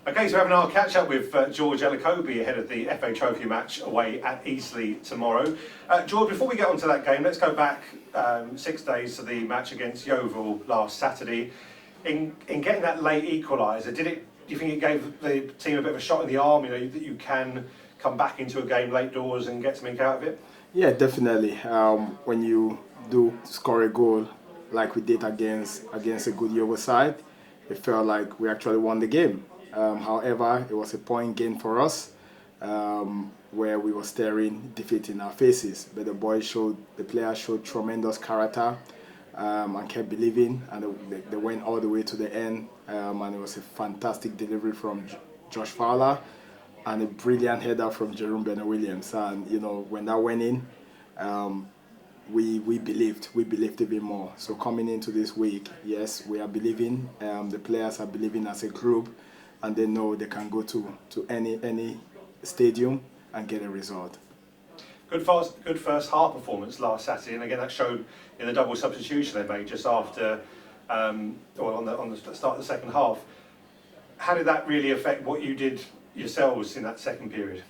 Okay, so we're having our catch up with George Ellacobi ahead of the FA Trophy match away at Eastleigh tomorrow. George, before we get onto that game, let's go back 6 days to the match against Yeovil last Saturday. In getting that late equaliser, do you think it gave the team a bit of a shot in the arm? You know that you can come back into a game late doors and get something out of it. Yeah, definitely. When you do score a goal like we did against a good Yeovil side, it felt like we actually won the game. However, it was a point gain for us, where we were staring defeat in our faces. But the players showed tremendous character and kept believing, and they went all the way to the end. And it was a fantastic delivery from Josh Fowler and a brilliant header from Jerome Bennett-Williams. And when that went in, we believed even more. So coming into this week, yes, we are believing. The players are believing as a group, and they know they can go to any stadium and get a result. Good first half performance last Saturday, and again that showed in the double substitution they made just after, on the start of the second half. How did that really affect what you did yourselves in that second period?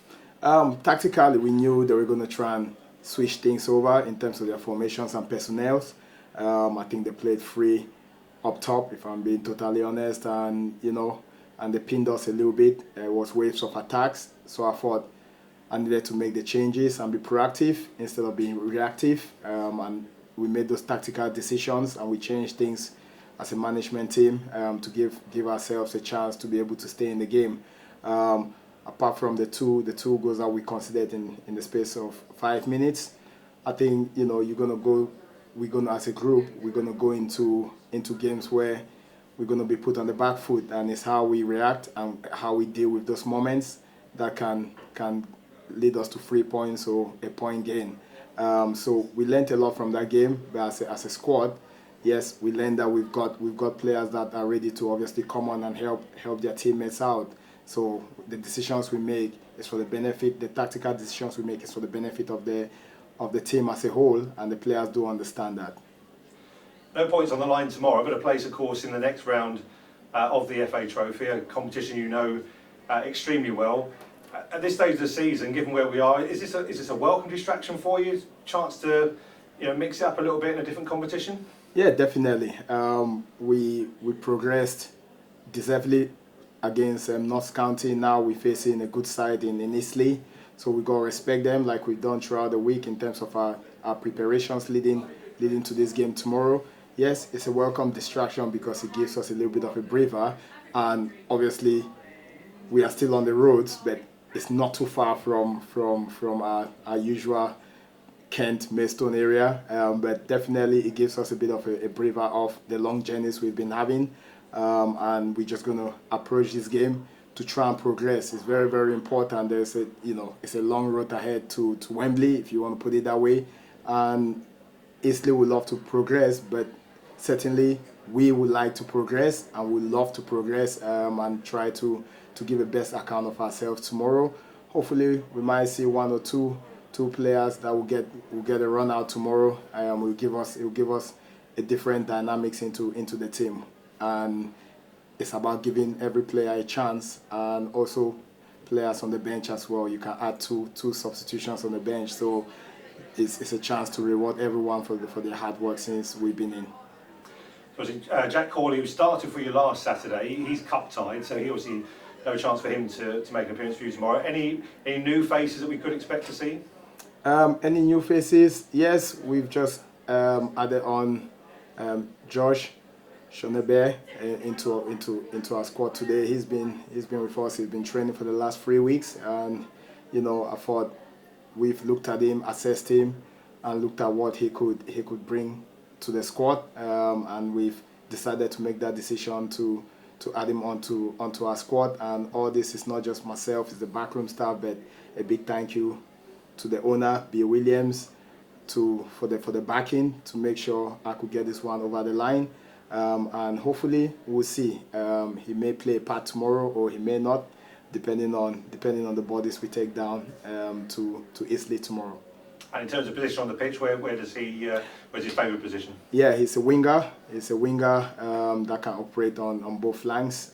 Tactically, we knew they were going to try and switch things over in terms of their formations and personnel. I think they played free up top, if I'm being totally honest, and they pinned us a little bit. It was waves of attacks, so I thought I needed to make the changes and be proactive instead of being reactive. And we made those tactical decisions, and we changed things as a management team to give ourselves a chance to be able to stay in the game. Apart from the two goals that we considered in the space of 5 minutes, I think we're gonna as a group, we're gonna go into games where we're gonna be put on the back foot, and it's how we react and how we deal with those moments that can lead us to 3 points or a point gain. So we learned a lot from that game, but as a squad, yes, we learned that we've got players that are ready to obviously come on and help their teammates out. So the decisions we make is for the benefit. The tactical decisions we make is for the benefit of the team as a whole, and the players do understand that. No points on the line tomorrow, but a place, of course, in the next round of the FA Trophy, a competition extremely well. At this stage of the season, given where we are, is this a welcome distraction for you? Chance to mix it up a little bit in a different competition? Yeah, definitely. We progressed deservedly against Notts County. Now we're facing a good side in Eastleigh, so we gotta respect them like we've done throughout the week in terms of our preparations leading to this game tomorrow. Yes, it's a welcome distraction because it gives us a little bit of a breather, and obviously we are still on the roads, but it's not too far from our usual Kent Maidstone area, but definitely it gives us a bit of a breather of the long journeys we've been having. And we're just going to approach this game to try and progress. It's very, very important. It's a long road ahead to Wembley, if you want to put it that way. And Eastleigh would love to progress, but certainly we would like to progress and would love to progress and try to give the best account of ourselves tomorrow. Hopefully, we might see one or two players that will get a run out tomorrow. It will give us a different dynamics into the team. And it's about giving every player a chance, and also players on the bench as well. You can add two substitutions on the bench, so it's a chance to reward everyone for their hard work since we've been in. Jack Corley, who started for you last Saturday, he's cup tied, so he obviously no chance for him to make an appearance for you tomorrow. Any new faces that we could expect to see? Any new faces? Yes, we've just added on Josh Shonebe into our squad today. He's been with us. He's been training for the last 3 weeks, and I thought we've looked at him, assessed him, and looked at what he could bring to the squad, and we've decided to make that decision to add him onto our squad. And all this is not just myself; it's the backroom staff, but a big thank you to the owner, Bill Williams, for the backing to make sure I could get this one over the line. And hopefully we'll see. He may play a part tomorrow, or he may not, depending on the bodies we take down to Eastleigh tomorrow. And in terms of position on the pitch, where's his favourite position? Yeah, he's a winger. He's a winger that can operate on both flanks.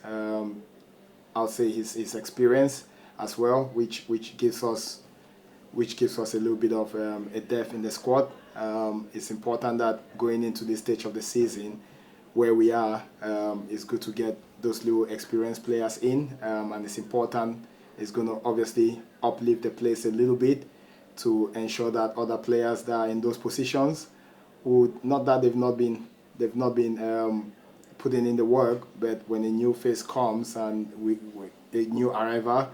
I'll say his experience as well, which gives us a little bit of a depth in the squad. It's important that going into this stage of the season, where we are, it's good to get those little experienced players in, and it's important. It's going to obviously uplift the place a little bit to ensure that other players that are in those positions, who not that they've not been putting in the work, but when a new face comes and a new arrival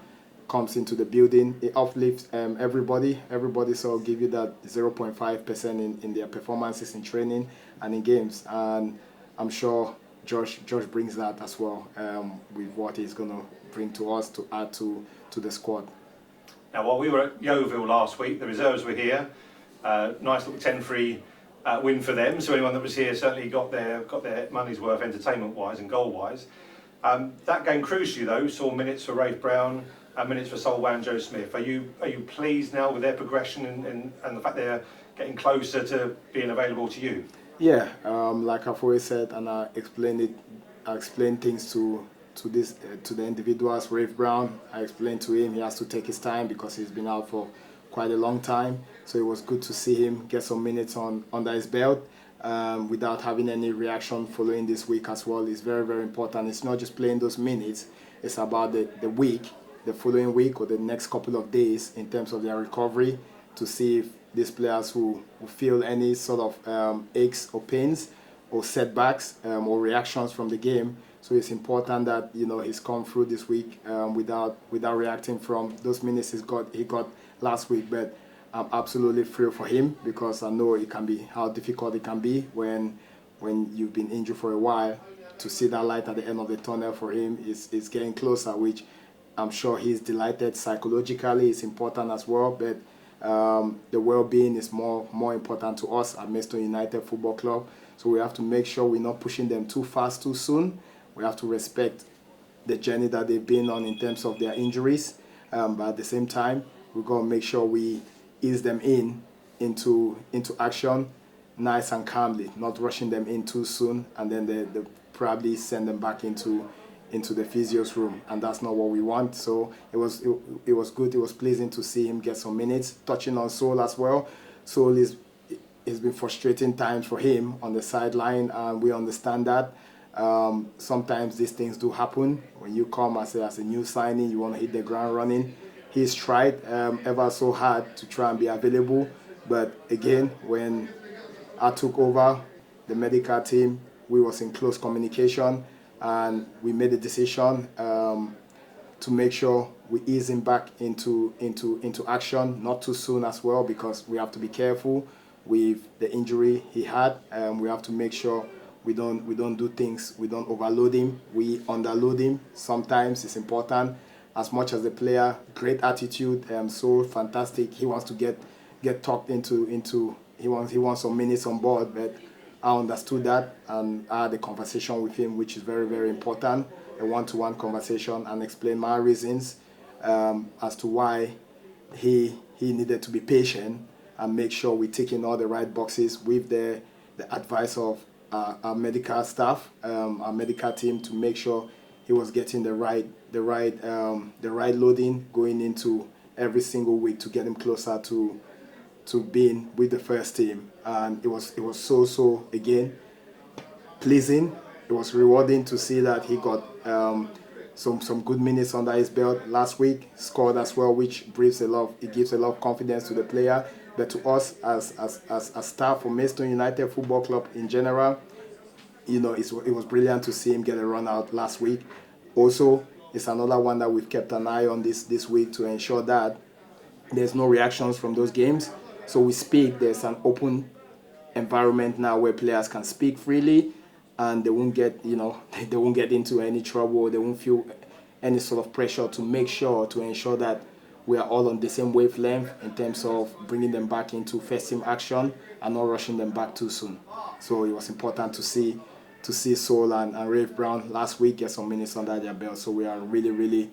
comes into the building, it uplifts everybody. Everybody sort of give you that 0.5% in their performances in training and in games. And I'm sure Josh brings that as well, with what he's going to bring to us to add to the squad. Now, while we were at Yeovil last week, the reserves were here. Nice little 10-3 win for them. So anyone that was here certainly got their money's worth entertainment-wise and goal-wise. That game crucially though saw minutes for Rafe Brown and minutes for Sol Wanjo-Smith. Are you pleased now with their progression and the fact they're getting closer to being available to you? Yeah, like I've always said, and I explained things to the individuals. Rafe Brown, I explained to him he has to take his time because he's been out for quite a long time. So it was good to see him get some minutes under his belt without having any reaction following this week as well. It's very, very important. It's not just playing those minutes, it's about the week, the following week or the next couple of days in terms of their recovery, to see if these players who feel any sort of aches or pains or setbacks or reactions from the game. So it's important that he's come through this week without reacting from those minutes he got last week. But I'm absolutely thrilled for him, because I know it can be how difficult it can be when you've been injured for a while. To see that light at the end of the tunnel for him is getting closer, which I'm sure he's delighted. Psychologically, it's important as well, but the well-being is more important to us at Maidstone United Football Club. So we have to make sure we're not pushing them too fast, too soon. We have to respect the journey that they've been on in terms of their injuries, but at the same time, we've got to make sure we ease them into action nice and calmly, not rushing them in too soon, and then they probably send them back into the physio's room, and that's not what we want. So it was good. It was pleasing to see him get some minutes. Touching on Sol as well. Sol it's been frustrating times for him on the sideline, and we understand that. Sometimes these things do happen. When you come as a new signing, you want to hit the ground running. He's tried ever so hard to try and be available, but again, when I took over the medical team, we was in close communication, and we made a decision to make sure we ease him back into action, not too soon as well, because we have to be careful with the injury he had. We have to make sure we don't do things, we don't overload him, we underload him. Sometimes it's important. As much as the player, great attitude, so fantastic. He wants to get talked into. He wants some minutes on board, but I understood that, and I had a conversation with him, which is very, very important, a one-to-one conversation, and explain my reasons as to why he needed to be patient and make sure we tick in all the right boxes with the advice of our medical staff, our medical team, to make sure he was getting the right loading going into every single week to get him closer to being with the first team. And it was so again pleasing. It was rewarding to see that he got some good minutes under his belt last week, scored as well, which gives a lot of confidence to the player. But to us as staff for Maidstone United Football Club in general, it was brilliant to see him get a run out last week. Also, it's another one that we've kept an eye on this week to ensure that there's no reactions from those games. So we speak, there's an open environment now where players can speak freely, and they won't get into any trouble, they won't feel any sort of pressure, to ensure that we are all on the same wavelength in terms of bringing them back into first team action and not rushing them back too soon. So it was important to see Sol and Rafe Brown last week get some minutes under their belt. So we are really, really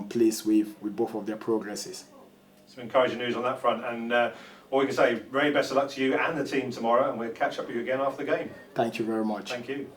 pleased with both of their progresses. Some encouraging news on that front, and all we can say, very best of luck to you and the team tomorrow, and we'll catch up with you again after the game. Thank you very much. Thank you.